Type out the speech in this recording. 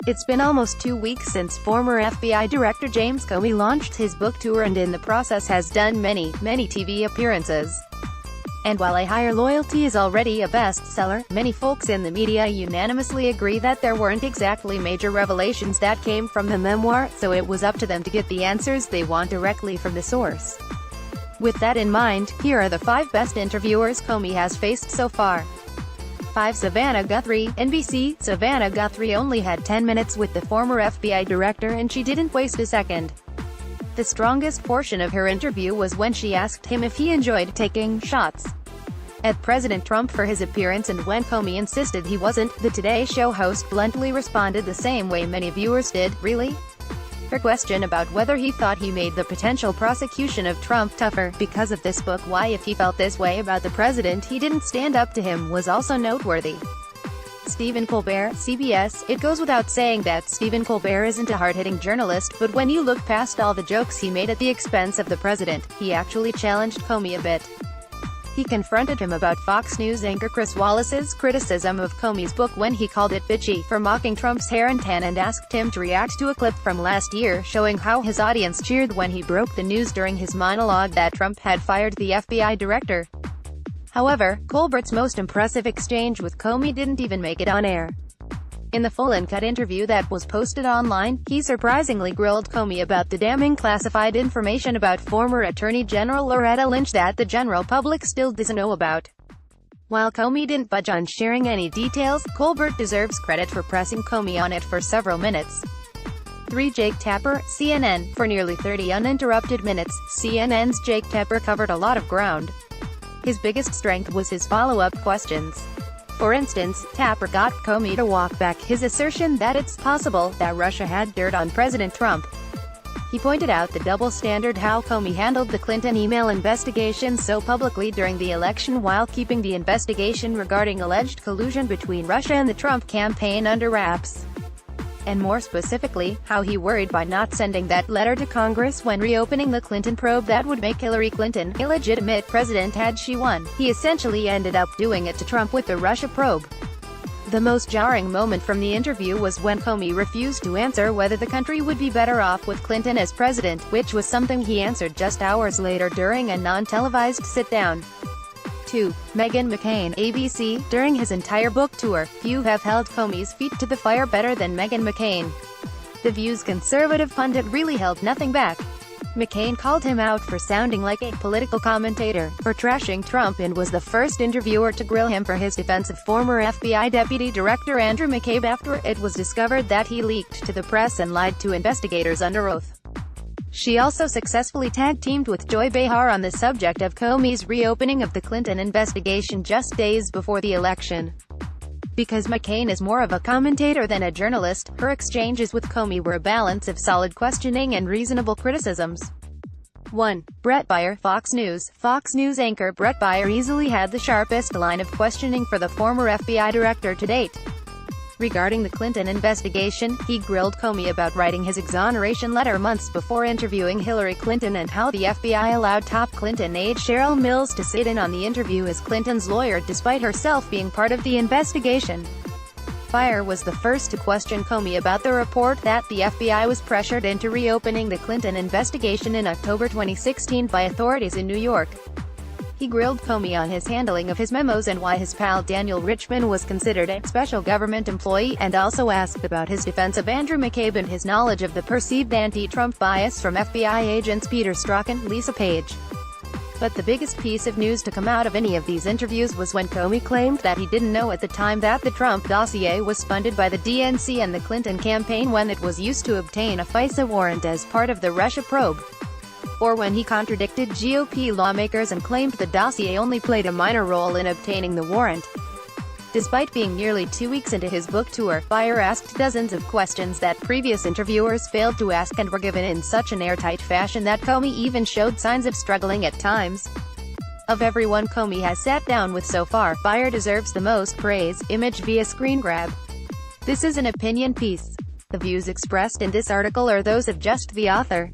It's been almost 2 weeks since former FBI Director James Comey launched his book tour and in the process has done many TV appearances. And while A Higher Loyalty is already a bestseller, many folks in the media unanimously agree that there weren't exactly major revelations that came from the memoir, so it was up to them to get the answers they want directly from the source. With that in mind, here are the 5 best interviewers Comey has faced so far. 5. Savannah Guthrie, NBC. Savannah Guthrie only had 10 minutes with the former FBI director and she didn't waste a second. The strongest portion of her interview was when she asked him if he enjoyed taking shots at President Trump for his appearance, and when Comey insisted he wasn't, the Today Show host bluntly responded the same way many viewers did, "Really?" Her question about whether he thought he made the potential prosecution of Trump tougher because of this book, why if he felt this way about the president he didn't stand up to him, was also noteworthy. Stephen Colbert, CBS. It goes without saying that Stephen Colbert isn't a hard-hitting journalist, but when you look past all the jokes he made at the expense of the president, he actually challenged Comey a bit. He confronted him about Fox News anchor Chris Wallace's criticism of Comey's book when he called it bitchy for mocking Trump's hair and tan, and asked him to react to a clip from last year showing how his audience cheered when he broke the news during his monologue that Trump had fired the FBI director. However, Colbert's most impressive exchange with Comey didn't even make it on air. In the full uncut interview that was posted online, he surprisingly grilled Comey about the damning classified information about former Attorney General Loretta Lynch that the general public still doesn't know about. While Comey didn't budge on sharing any details, Colbert deserves credit for pressing Comey on it for several minutes. 3. Jake Tapper, CNN. For nearly 30 uninterrupted minutes, CNN's Jake Tapper covered a lot of ground. His biggest strength was his follow-up questions. For instance, Tapper got Comey to walk back his assertion that it's possible that Russia had dirt on President Trump. He pointed out the double standard, how Comey handled the Clinton email investigation so publicly during the election while keeping the investigation regarding alleged collusion between Russia and the Trump campaign under wraps. And more specifically, how he worried by not sending that letter to Congress when reopening the Clinton probe that would make Hillary Clinton illegitimate president had she won. He essentially ended up doing it to Trump with the Russia probe. The most jarring moment from the interview was when Comey refused to answer whether the country would be better off with Clinton as president, which was something he answered just hours later during a non-televised sit-down. 2. Meghan McCain, ABC. During his entire book tour, few have held Comey's feet to the fire better than Meghan McCain. The View's conservative pundit really held nothing back. McCain called him out for sounding like a political commentator, for trashing Trump, and was the first interviewer to grill him for his defense of former FBI Deputy Director Andrew McCabe after it was discovered that he leaked to the press and lied to investigators under oath. She also successfully tag-teamed with Joy Behar on the subject of Comey's reopening of the Clinton investigation just days before the election. Because McCain is more of a commentator than a journalist, her exchanges with Comey were a balance of solid questioning and reasonable criticisms. 1. Bret Baier, Fox News. Fox News anchor Bret Baier easily had the sharpest line of questioning for the former FBI director to date. Regarding the Clinton investigation, he grilled Comey about writing his exoneration letter months before interviewing Hillary Clinton, and how the FBI allowed top Clinton aide Cheryl Mills to sit in on the interview as Clinton's lawyer despite herself being part of the investigation. Baier was the first to question Comey about the report that the FBI was pressured into reopening the Clinton investigation in October 2016 by authorities in New York. He grilled Comey on his handling of his memos and why his pal Daniel Richman was considered a special government employee, and also asked about his defense of Andrew McCabe and his knowledge of the perceived anti-Trump bias from FBI agents Peter Strzok and Lisa Page. But the biggest piece of news to come out of any of these interviews was when Comey claimed that he didn't know at the time that the Trump dossier was funded by the DNC and the Clinton campaign when it was used to obtain a FISA warrant as part of the Russia probe. Or when he contradicted GOP lawmakers and claimed the dossier only played a minor role in obtaining the warrant. Despite being nearly 2 weeks into his book tour, Baier asked dozens of questions that previous interviewers failed to ask, and were given in such an airtight fashion that Comey even showed signs of struggling at times. Of everyone Comey has sat down with so far, Baier deserves the most praise. Image via screen grab. This is an opinion piece. The views expressed in this article are those of just the author.